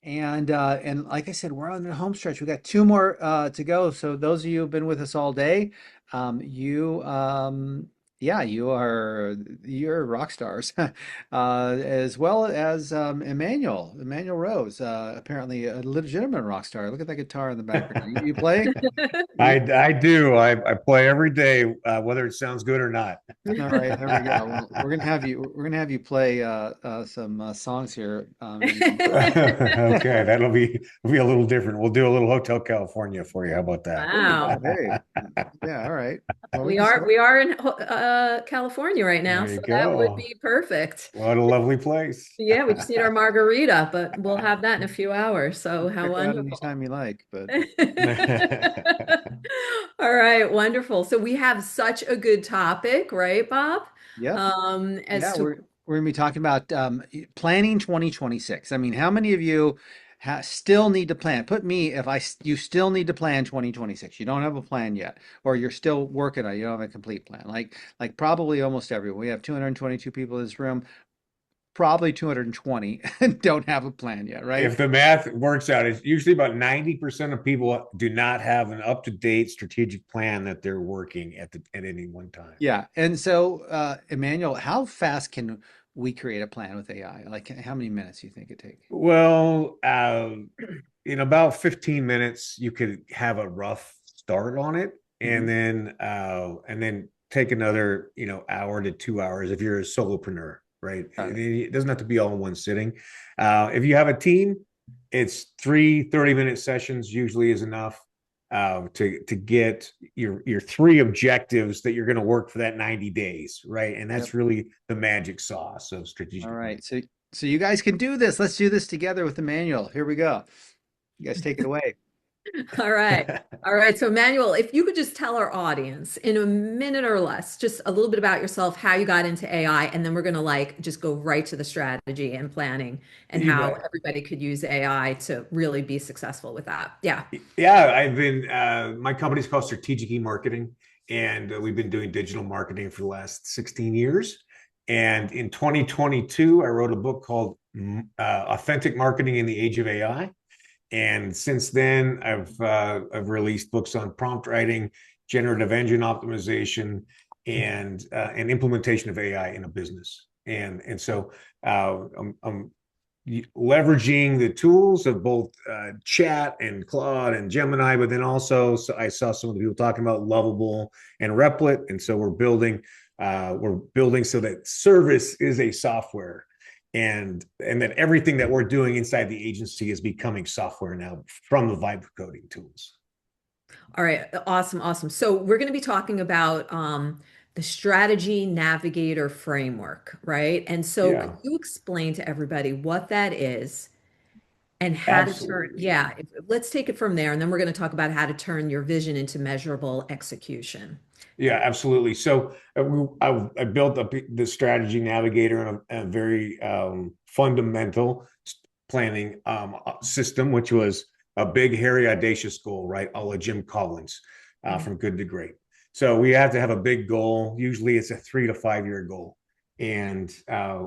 And like I said, we're on the home stretch. We got two more to go. So those of you who've been with us all day, you yeah, you're rock stars. As well as Emmanuel Rose, apparently a legitimate rock star. Look at that guitar in the background. You play? You, I do. I play every day, whether it sounds good or not. all right, there we go. Well, we're gonna have you play some songs here. Okay, that'll be a little different. We'll do a little Hotel California for you. How about that? There you go. Wow. Hey, yeah, all right. Well, we We can are start. we are in California right now, There you so that would go. be perfect. What a lovely place. Yeah, we just need our margarita, but we'll have that in a few hours. So You how check it out wonderful. anytime you like. But All right, wonderful. So we have such a good topic, right, Bob? yep, As yeah, to we're gonna be talking about planning 2026. I mean, how many of you still need to plan? Put me if you still need to plan 2026. You don't have a plan yet, or you're still working on it. You don't have a complete plan. Like probably almost everyone. We have 222 people in this room. Probably 220 don't have a plan yet, right? If the math works out, it's usually about 90% of people do not have an up-to-date strategic plan that they're working at any one time. Yeah. And so, Emmanuel, how fast can we create a plan with AI? Like, how many minutes do you think it take? Well, in about 15 minutes, you could have a rough start on it, Hmm. and then take another, hour to 2 hours if you're a solopreneur, right? Got it. It doesn't have to be all in one sitting. If you have a team, it's 30-minute sessions usually is enough to get your three objectives that you're going to work for that 90 days, right? And Yep. that's really the magic sauce of All strategic planning. right. So you guys can do this. Let's do this together with Emmanuel. Here we go. You guys take it away. all right. All right. So, Emmanuel, if you could just tell our audience in a minute or less, just a little bit about yourself, how you got into AI, and then we're going to like just go right to the strategy and planning and You how bet. everybody could use AI to really be successful with that. Yeah. Yeah, my company's called Strategic E-Marketing, and we've been doing digital marketing for the last 16 years. And in 2022, I wrote a book called Authentic Marketing in the Age of AI. And since then, I've released books on prompt writing, generative engine optimization, and implementation of AI in a business. And so I'm leveraging the tools of both chat and Claude and Gemini, but then also I saw some of the people talking about Lovable and Replit, and so we're building so that service is a software, and that everything that we're doing inside the agency is becoming software now from the vibe coding tools. All right, awesome, awesome. So we're going to be talking about the strategy navigator framework, right? And so could Yeah, you explain to everybody what that is and how to turn, absolutely. yeah, let's take it from there. And then we're going to talk about how to turn your vision into measurable execution. Yeah, absolutely. So I built up the strategy navigator in a very fundamental planning system, which was a big, hairy, audacious goal, right? A la Jim Collins, Mhm. from good to great. So we have to have a big goal. Usually, it's a 3 to 5 year goal, and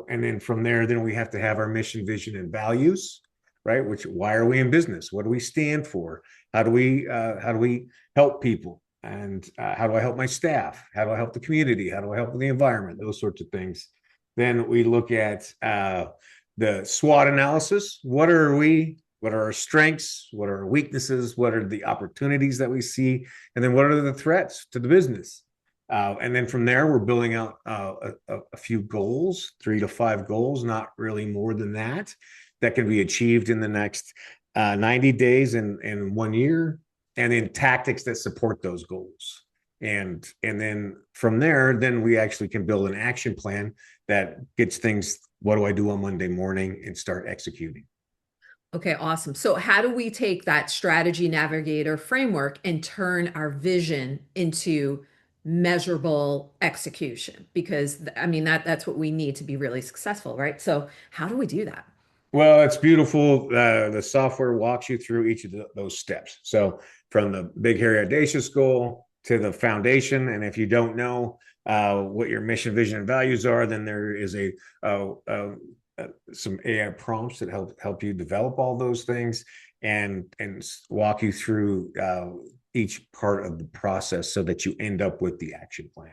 then from there, then we have to have our mission, vision, and values, right? Which why are we in business? What do we stand for? How do we help people? And how do I help my staff? How do I help the community? How do I help the environment? Those sorts of things. Then we look at the SWOT analysis. What are we? What are our strengths? What are our weaknesses? What are the opportunities that we see? And then what are the threats to the business? And then from there, we're building out a few goals, 3 to 5 goals, not really more than that, that can be achieved in the next 90 days and 1 year, and then tactics that support those goals. And then from there, then we actually can build an action plan that gets things. What do I do on Monday morning and start executing? Okay, awesome. So how do we take that strategy navigator framework and turn our vision into measurable execution? Because I mean that's what we need to be really successful, right? So how do we do that? Well, it's beautiful. The software walks you through each of those steps. So from the big, hairy, audacious goal to the foundation. And if you don't know what your mission, vision, and values are, then there is a some AI prompts that help you develop all those things, and walk you through each part of the process so that you end up with the action plan.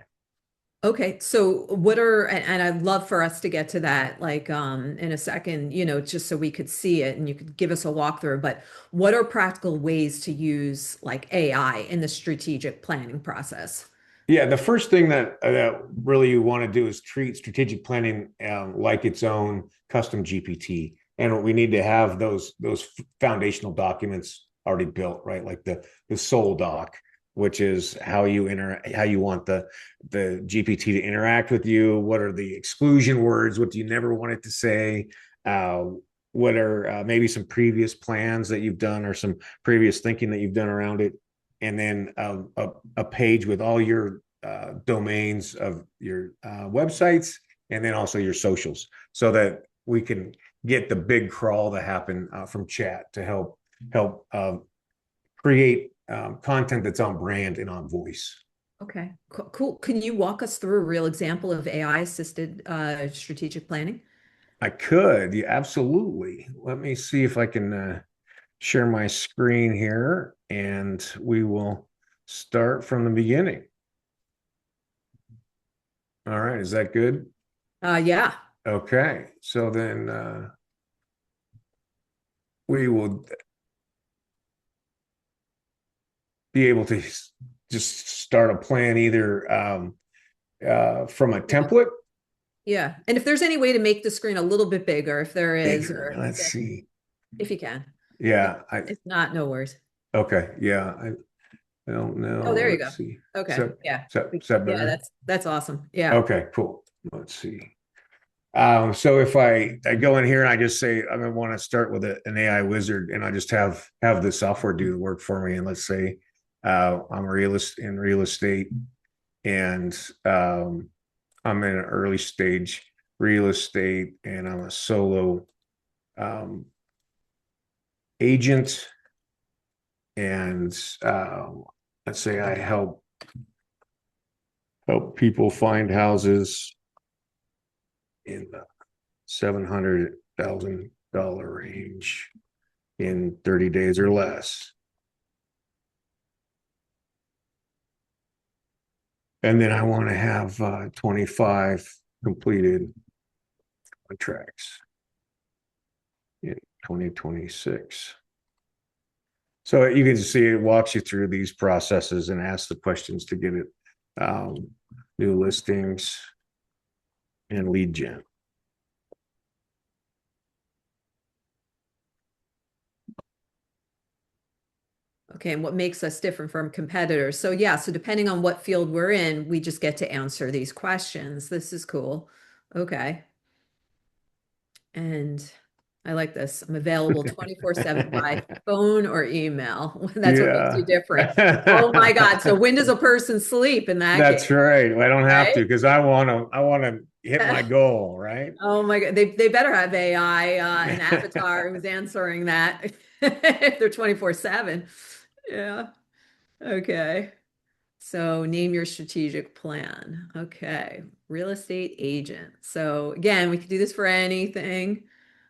Okay, so what are, and I'd love for us to get to that like in a second, just so we could see it and you could give us a walkthrough, but what are practical ways to use like AI in the strategic planning process? Yeah, the first thing that really you want to do is treat strategic planning like its own custom GPT, and we need to have those foundational documents already built, right? Like the soul doc, which is how you want the GPT to interact with you. What are the exclusion words? What do you never want it to say? Uh, what are maybe some previous plans that you've done or some previous thinking that you've done around it? And then a page with all your domains of your websites, and then also your socials, so that we can get the big crawl to happen from chat to help create content that's on brand and on voice. Okay, cool. Can you walk us through a real example of AI assisted strategic planning? I could, yeah, absolutely. Let me see if I can share my screen here, and we will start from the beginning. All right, is that good? Yeah. Okay, so then we will be able to just start a plan either from a template. Yeah. And if there's any way to make the screen a little bit bigger, if there is, Bigger. or Let's see. if you can. If, Yeah, if not, no worries. okay. Yeah, I don't Oh, know. there you go. Let's see. Okay. Yeah. Is that Yeah, better? that's awesome. Yeah. Okay, cool. Let's see. So if I go in here and I just say I'm gonna want to start with an AI wizard, and I just have the software do the work for me, and let's say I'm in real estate, and I'm in an early stage real estate, and I'm a solo um, agent, and let's say I help people find houses in the $700,000 range in 30 days or less. And then I want to have 25 completed contracts in 2026. So you can see it walks you through these processes and asks the questions to get it, new listings and lead gen. Okay. And what makes us different from competitors? So yeah, so depending on what field we're in, we just get to answer these questions. This is cool. Okay. And I like this. I'm available 24/7 by phone or email. That's what makes you Yeah. different. Oh my God. So when does a person sleep in that case, That's right. I don't have to right? because I want to hit my goal, right? Oh my God. They better have AI, an avatar who's answering that if they're 24/7. Yeah. Okay. So name your strategic plan. Okay. Real estate agent. So again, we could do this for anything.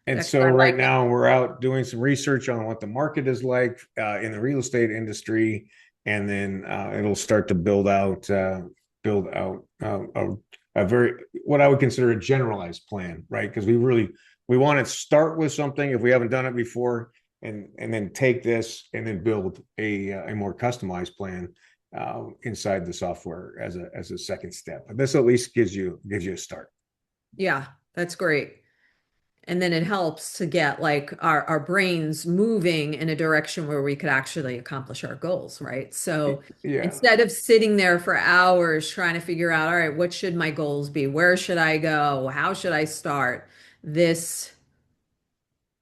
And Because so I right like it. now we're out doing some research on what the market is like in the real estate industry, and then it'll start to build out a very what I would consider a generalized plan, right? Because we want to start with something if we haven't done it before, and then take this and then build a more customized plan inside the software as a second step. But this at least gives you a start. Yeah, that's great. And then it helps to get like our brains moving in a direction where we could actually accomplish our goals, right? So Yeah. instead of sitting there for hours trying to figure out, all right, what should my goals be? Where should I go? How should I start? This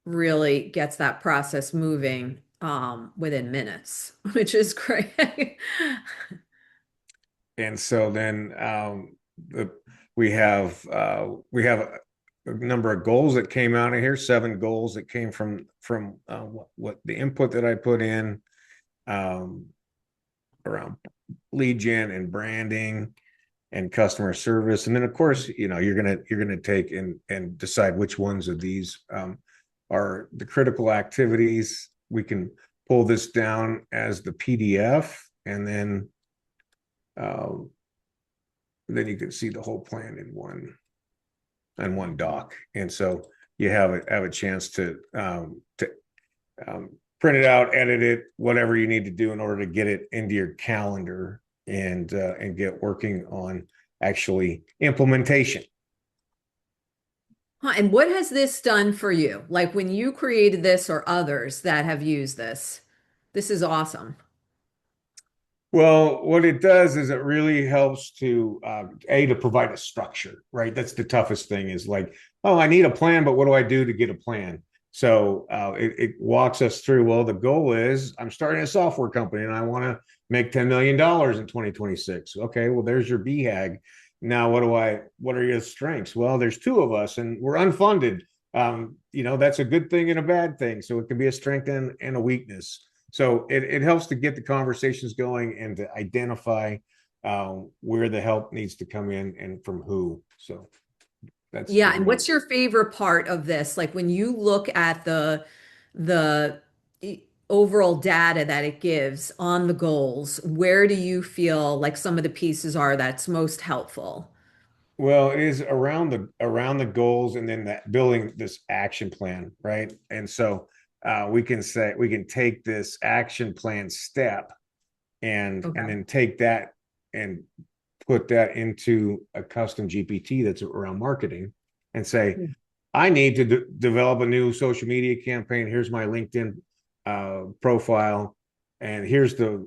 really gets that process moving within minutes, which is great. And so then the, we have a number of goals that came out of here, 7 goals that came from what the input that I put in um, around lead gen and branding. and customer service. And then of course, you're gonna take and decide which ones of these are the critical activities. We can pull this down as the PDF, and then you can see the whole plan in one doc. And so you have a chance to print it out, edit it, whatever you need to do in order to get it into your calendar and get working on actually implementation. Huh, and what has this done for you? Like when you created this or others that have used this, this is awesome. Well, what it does is it really helps to to provide a structure, right? That's the toughest thing is like, oh, I need a plan, but what do I do to get a plan? So it walks us through. Well, the goal is I'm starting a software company and I want to make $10 million in 2026. Okay, well, there's your BHAG. Now, what are your strengths? Well, there's two of us and we're unfunded. That's a good thing and a bad thing. So it can be a strength and a weakness. So it helps to get the conversations going and to identify where the help needs to come in and from who. So that's Yeah, the and main. what's your favorite part of this? Like when you look at the overall data that it gives on the goals, where do you feel like some of the pieces are that's most helpful? Well, it is around the goals and then that building this action plan, right? And so we can take this action plan step and Okay. then take that and put that into a custom GPT that's around marketing and say, I need to develop a new social media campaign. Here's my LinkedIn profile, and here's the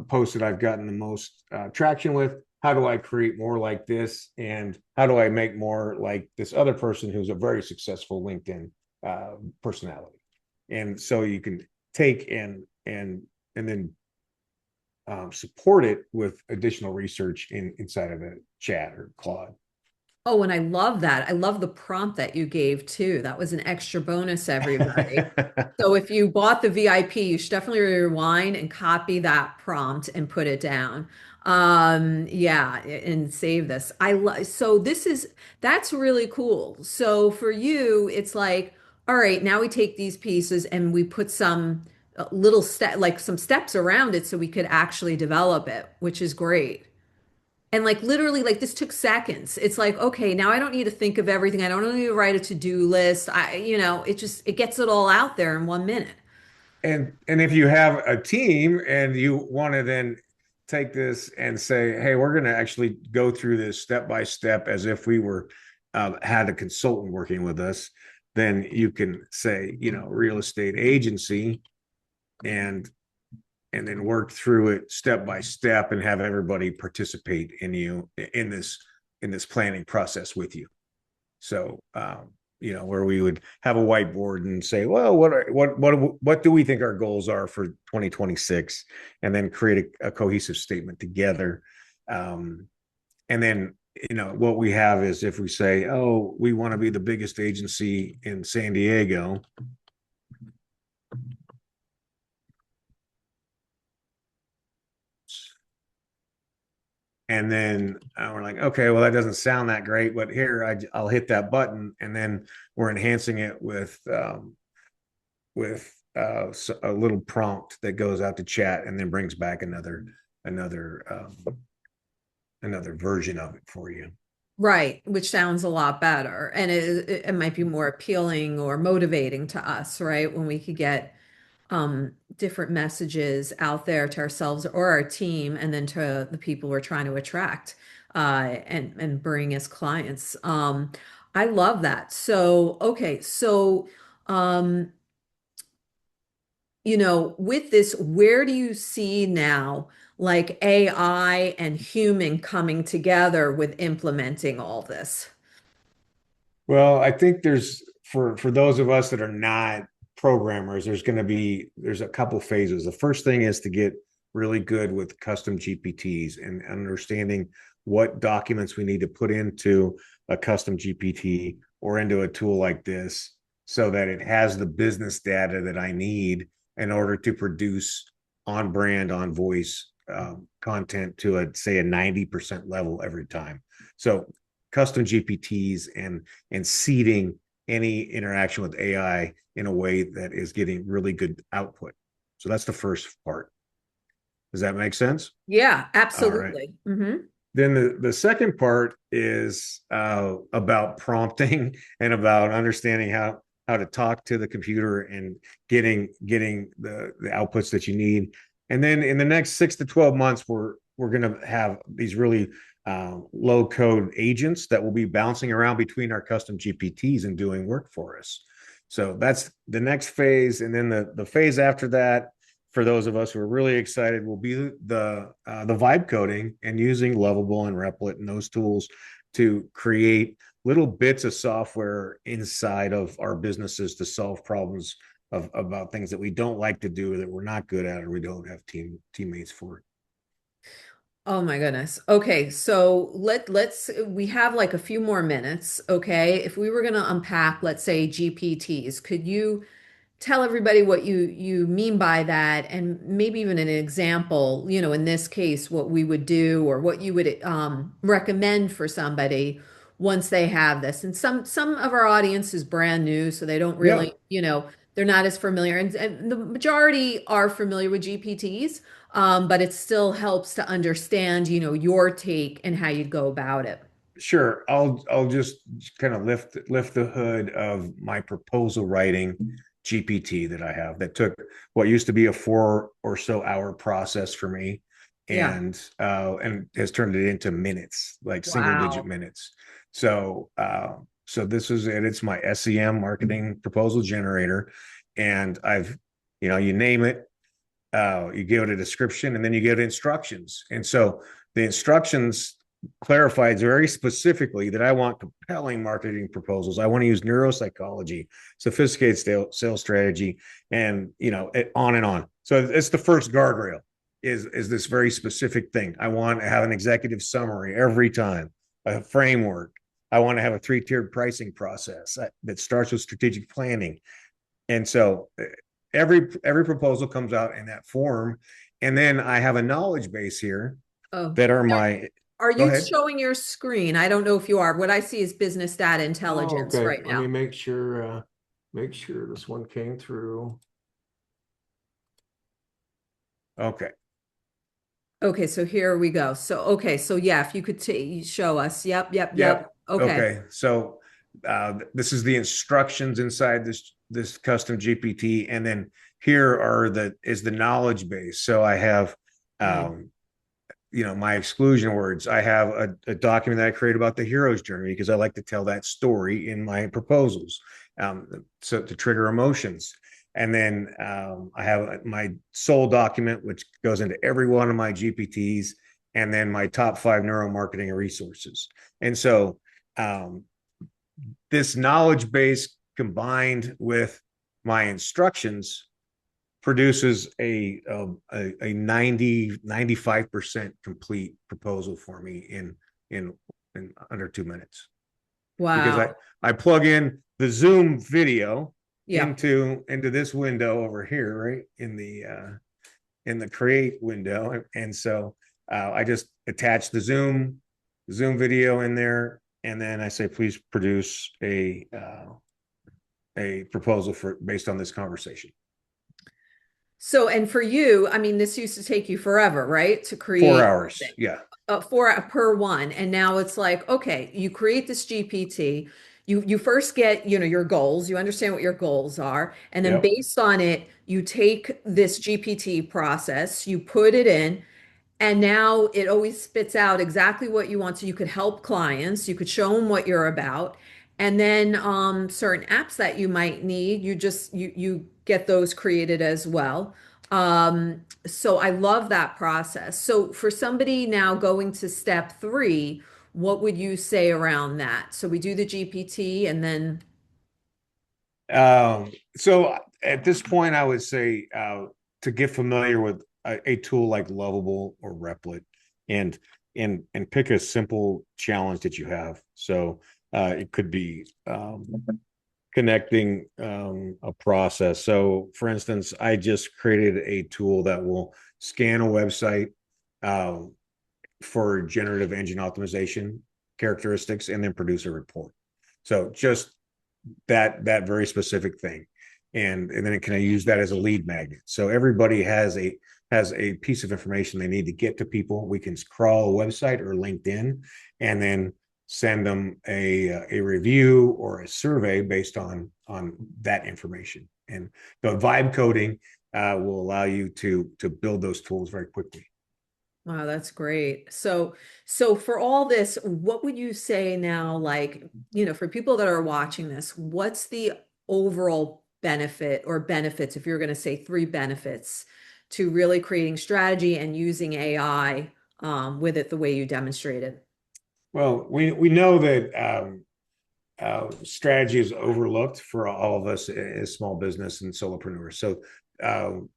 post that I've gotten the most traction with. How do I create more like this? And how do I make more like this other person who's a very successful LinkedIn personality? And so you can take and then support it with additional research inside of a chat or Claude. Oh, and I love that. I love the prompt that you gave too. That was an extra bonus, everybody. So if you bought the VIP, you should definitely rewind and copy that prompt and put it down. Yeah, and save this. So that's really cool. So for you, it's like, all right, now we take these pieces and we put some little step, like some steps around it so we could actually develop it, which is great. And like literally, like this took seconds. It's like, okay, now I don't need to think of everything. I don't need to write a to-do list. It gets it all out there in 1 minute. And if you have a team and you want to then take this and say, hey, we're going to actually go through this step by step as if we were had a consultant working with us, then you can say, real estate agency and then work through it step by step and have everybody participate in this planning process with you. So where we would have a whiteboard and say, well, what do we think our goals are for 2026, and then create a cohesive statement together. And then what we have is if we say, oh, we want to be the biggest agency in San Diego, and then we're like, okay, well, that doesn't sound that great, but here I'll hit that button, and then we're enhancing it with a little prompt that goes out to chat and then brings back another another version of it for you. Right, which sounds a lot better. And it might be more appealing or motivating to us, right? When we could get different messages out there to ourselves or our team, and then to the people we're trying to attract and bring as clients. I love that. So, okay, so um, with this, where do you see now like AI and human coming together with implementing all this? Well, I think there's for those of us that are not programmers, there's a couple phases. The first thing is to get really good with custom GPTs and understanding what documents we need to put into a custom GPT or into a tool like this so that it has the business data that I need in order to produce on brand, on voice content to say a 90% level every time. So custom GPTs and seeding any interaction with AI in a way that is getting really good output. So that's the first part. Does that make sense? Yeah, All right. absolutely. Then the second part is about prompting and about understanding how to talk to the computer and getting the outputs that you need. And then in the next 6 to 12 months, we're going to have these really low code agents that will be bouncing around between our custom GPTs and doing work for us. So that's the next phase. And then the phase after that, for those of us who are really excited, will be the vibe coding and using Lovable and Replit and those tools to create little bits of software inside of our businesses to solve problems about things that we don't like to do, or that we're not good at, or we don't have teammates for. Oh my goodness. Okay, so let's we have like a few more minutes, okay? If we were going to unpack, let's say GPTs, could you tell everybody what you mean by that, and maybe even an example, in this case, what we would do or what you would recommend for somebody once they have this. And some of our audience is brand new, so they don't Yeah, really, they're not as familiar, and the majority are familiar with GPTs, but it still helps to understand, your take and how you'd go about it. sure. I'll just kind of lift the hood of my proposal writing GPT that I have that took what used to be a 4 or so hour process for me, Yeah. and has turned it into minutes, like single digit Wow. minutes. So so this is it. It's my SEM marketing proposal generator, and you name it, you give it a description, and then you give it instructions. And so the instructions clarifies very specifically that I want compelling marketing proposals. I want to use neuropsychology, sophisticated sales strategy, and on and on. So it's the first guardrail is this very specific thing. I want to have an executive summary every time, a framework. I want to have a 3-tiered pricing process that starts with strategic planning. And so every proposal comes out in that form. And then I have a knowledge base here Oh, that are my are go you ahead. showing your screen? I don't know if you are. What I see is business data Oh, intelligence okay. right Let me now. make sure this one came through. Okay. Okay, so here we go. So, okay, so yeah, if you could show us. Yep, yep, yep. Yep. Okay. Okay. So this is the instructions inside this custom GPT, and then here is the knowledge base. So I have Mm. um, my exclusion words. I have a document that I create about the hero's journey because I like to tell that story in my proposals, so to trigger emotions. And then I have my soul document, which goes into every one of my GPTs, and then my top 5 neuromarketing resources. And so um, this knowledge base combined with my instructions produces a 90-95% complete proposal for me in in under 2 minutes, because Wow. I plug in the Zoom video Yeah. into this window over here, right in the create window. And so I just attach the Zoom video in there, and then I say, please produce a proposal for based on this conversation. So, and for you, I mean, this used to take you forever, right? To four create hours Yeah. for per one. And now it's like, okay, you create this GPT, you first get, your goals, you understand what your goals are, and then Yep. based on it, you take this GPT process, you put it in, and now it always spits out exactly what you want. So you could help clients, you could show them what you're about. And then certain apps that you might need, you get those created as well. So I love that process. So for somebody now going to step three, what would you say around that? So we do the GPT and then So at this point, I would say to get familiar with a tool like Lovable or Replit, and and pick a simple challenge that you have. So it could be connecting a process. So for instance, I just created a tool that will scan a website um, for generative engine optimization characteristics, and then produce a report. So just that very specific thing, and then can I use that as a lead magnet? So everybody has a piece of information they need to get to people. We can crawl a website or LinkedIn, and then send them a review or a survey based on that information. And the vibe coding will allow you to build those tools very quickly. Wow, that's great. So for all this, what would you say now, like, for people that are watching this, what's the overall benefit or benefits, if you're going to say three benefits to really creating strategy and using AI with it the way you demonstrated? Well, we know that strategy is overlooked for all of us as small business and solopreneurs. So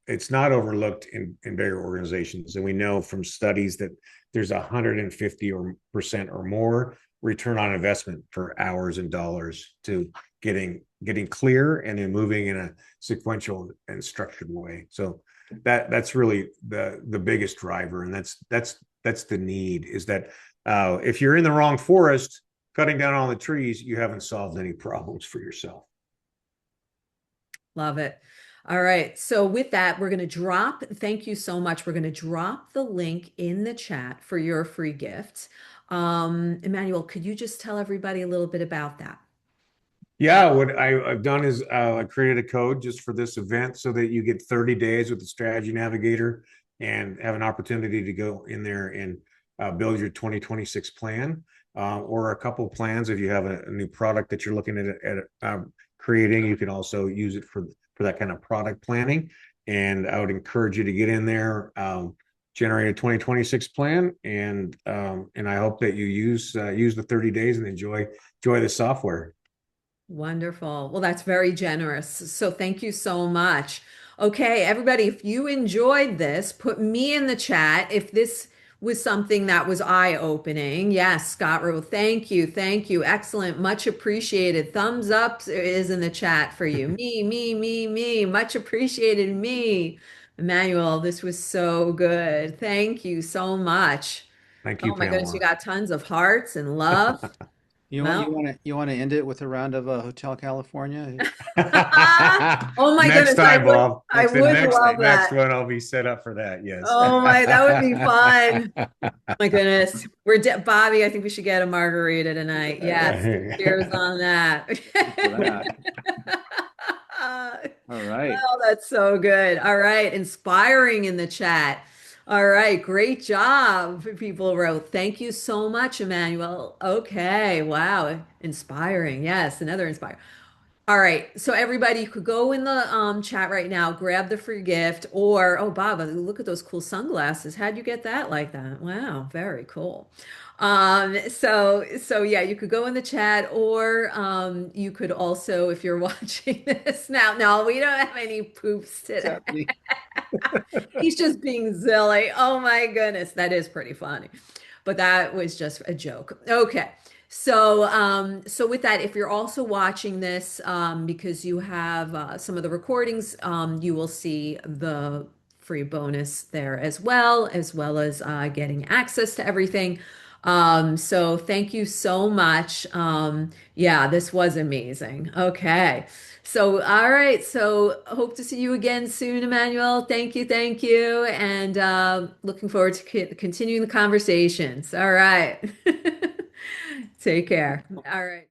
it's not overlooked in bigger organizations. And we know from studies that there's 150% or more return on investment for hours and dollars to getting clear and then moving in a sequential and structured way. So that's really the biggest driver. And that's the need, is that if you're in the wrong forest, cutting down all the trees, you haven't solved any problems for yourself. Love it. All right. So with that, thank you so much. We're going to drop the link in the chat for your free gift. Emmanuel, could you just tell everybody a little bit about that? Yeah, what I've done is I created a code just for this event so that you get 30 days with the Strategy Navigator and have an opportunity to go in there and build your 2026 plan, or a couple of plans. If you have a new product that you're looking at creating, you can also use it for that kind of product planning. And I would encourage you to get in there, generate a 2026 plan, and I hope that you use the 30 days and enjoy the software. Wonderful. Well, that's very generous. So thank you so much. Okay, everybody, if you enjoyed this, put me in the chat if this was something that was eye-opening. Yes, Scott wrote, thank you, thank you. Excellent, much appreciated. Thumbs up is in the chat for you. Me. Much appreciated, me. Emmanuel, this was so good. Thank you so much. Thank you, Oh my goodness, you Pamela. got tons of hearts and love. Well, You want to end it with a round of Hotel California? oh my Next goodness, time, Bob. I The would love next that. one, I'll be set up for that. Yes. Oh my, that would be fun. My goodness. Bobby, I think we should get a margarita tonight. Yes. Cheers on that. For that. All right. Oh, that's so good. All right. Inspiring in the chat. All right. Great job. People wrote. Thank you so much, Emmanuel. Okay. Wow. Inspiring. Yes. Another inspiring. All right. So everybody, you could go in the chat right now, grab the free gift, or oh, Bob, look at those cool sunglasses. How'd you get that like that? Wow, very cool. So yeah, you could go in the chat, or you could also, if you're watching this now, no, we don't have any poops What's today. happening? He's just being silly. Oh my goodness, that is pretty funny. But that was just a joke. Okay. So with that, if you're also watching this, because you have some of the recordings, you will see the free bonus there as well as getting access to everything. So thank you so much. Yeah, this was amazing. Okay. So, all right. So, hope to see you again soon, Emmanuel. Thank you. And looking forward to continuing the conversations. All right. Take care. All right.